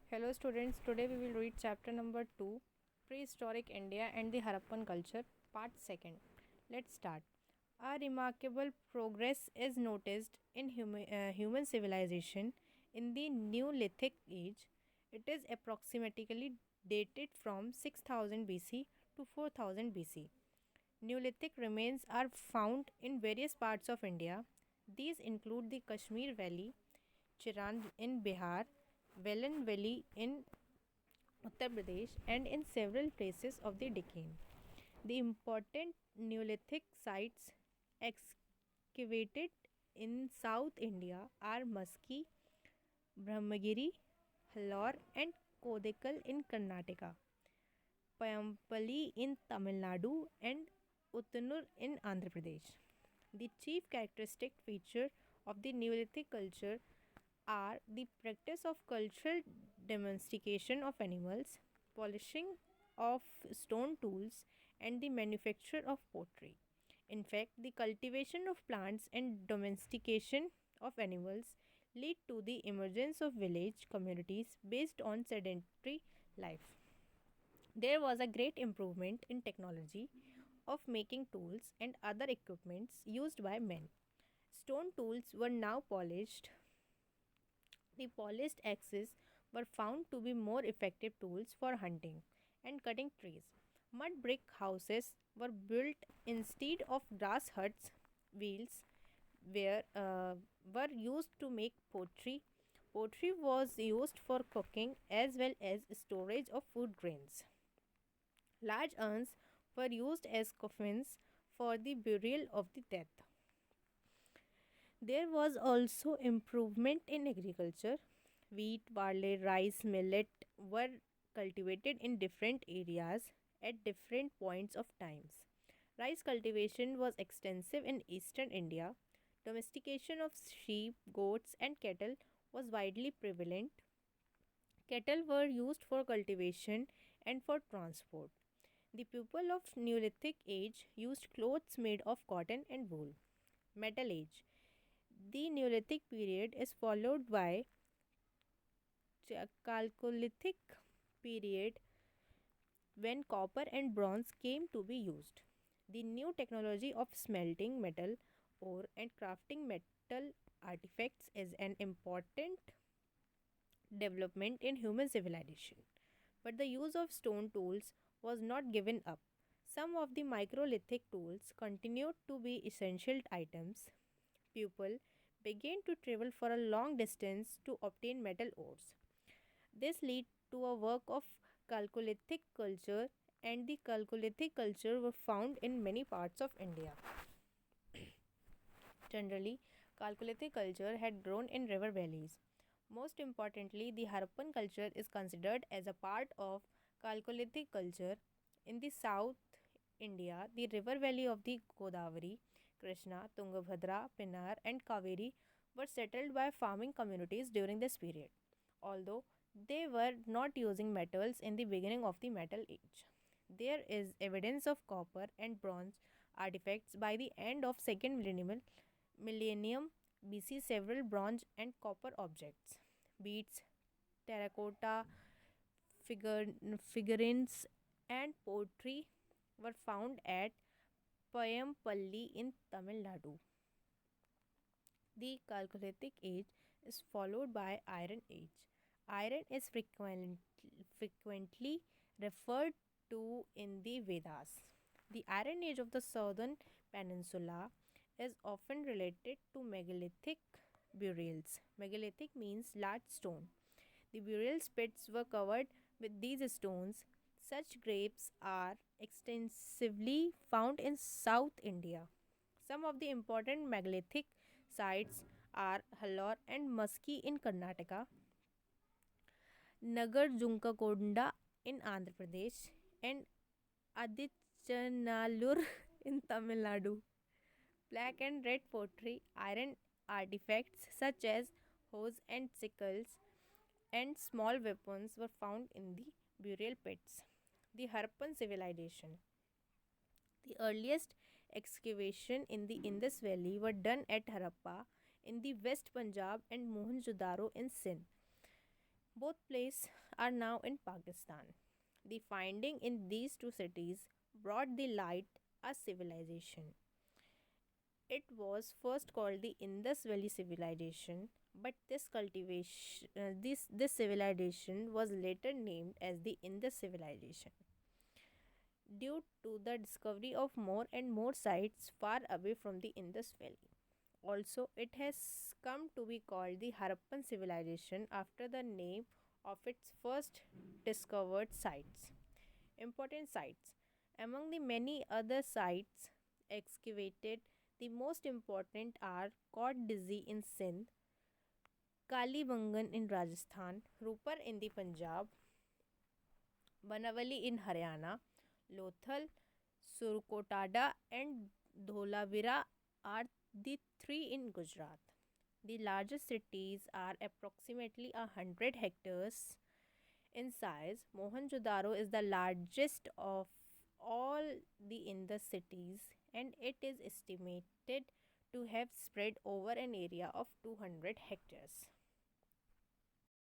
Hello students, today we will read chapter number 2, Prehistoric India and the Harappan Culture, part 2nd. Let's start. A remarkable progress is noticed in human civilization in the Neolithic age. It is approximately dated from 6000 BC to 4000 BC. Neolithic remains are found in various parts of India. These include the Kashmir Valley, Chiran in Bihar, Velan Valley in Uttar Pradesh, and in several places of the Deccan. The important Neolithic sites excavated in South India are Maski, Brahmagiri, Halor, and Kodekal in Karnataka, Payampally in Tamil Nadu, and Uttanur in Andhra Pradesh. The chief characteristic feature of the Neolithic culture are the practice of cultural domestication of animals, polishing of stone tools, and the manufacture of pottery. In fact, the cultivation of plants and domestication of animals lead to the emergence of village communities based on sedentary life. There was a great improvement in technology of making tools and other equipments used by men. Stone tools were now polished. The polished axes were found to be more effective tools for hunting and cutting trees. Mud brick houses were built instead of grass huts. Wheels were used to make pottery. Pottery was used for cooking as well as storage of food grains. Large urns were used as coffins for the burial of the dead. There was also improvement in agriculture. Wheat, barley, rice, millet were cultivated in different areas at different points of times. Rice cultivation was extensive in eastern India. Domestication of sheep, goats, and cattle was widely prevalent. Cattle were used for cultivation and for transport. The people of Neolithic age used clothes made of cotton and wool. Metal Age. The Neolithic period is followed by Chalcolithic period when copper and bronze came to be used. The new technology of smelting metal ore and crafting metal artifacts is an important development in human civilization. But the use of stone tools was not given up. Some of the microlithic tools continued to be essential items. People began to travel for a long distance to obtain metal ores. This led to a work of Chalcolithic culture, and the Chalcolithic culture were found in many parts of India. Generally, Chalcolithic culture had grown in river valleys. Most importantly, the Harappan culture is considered as a part of Chalcolithic culture. In the South India, the river valley of the Godavari, Krishna, Tungabhadra, Pennar, and Kaveri were settled by farming communities during this period, although they were not using metals in the beginning of the Metal Age. There is evidence of copper and bronze artifacts by the end of second millennium BC. Several bronze and copper objects, beads, terracotta figure, figurines, and pottery were found at Payampalli in Tamil Nadu. The Chalcolithic Age is followed by Iron Age. Iron is frequently referred to in the Vedas. The Iron Age of the southern peninsula is often related to megalithic burials. Megalithic means large stone. The burial pits were covered with these stones. Such graves are extensively found in South India. Some of the important megalithic sites are Halor and Maski in Karnataka, Nagar Junkakonda in Andhra Pradesh, and Adichanallur in Tamil Nadu. Black and red pottery, iron artifacts such as hoes and sickles, and small weapons were found in the burial pits. The Harappan civilization. The earliest excavation in the Indus Valley were done at Harappa in the West Punjab and Mohenjo-daro in Sindh. Both places are now in Pakistan. The finding in these two cities brought the light a civilization. It was first called the Indus Valley Civilization, but this civilization was later named as the Indus Civilization due to the discovery of more and more sites far away from the Indus Valley. Also, it has come to be called the Harappan civilization after the name of its first discovered sites. Important sites. Among the many other sites excavated, the most important are Kot Dizzy in Sindh, Kalibangan in Rajasthan, Rupar in the Punjab, Banavali in Haryana, Lothal, Surkotada, and Dholavira are the three in Gujarat. The largest cities are approximately 100 hectares in size. Mohenjo-daro is the largest of all the Indus cities and it is estimated to have spread over an area of 200 hectares.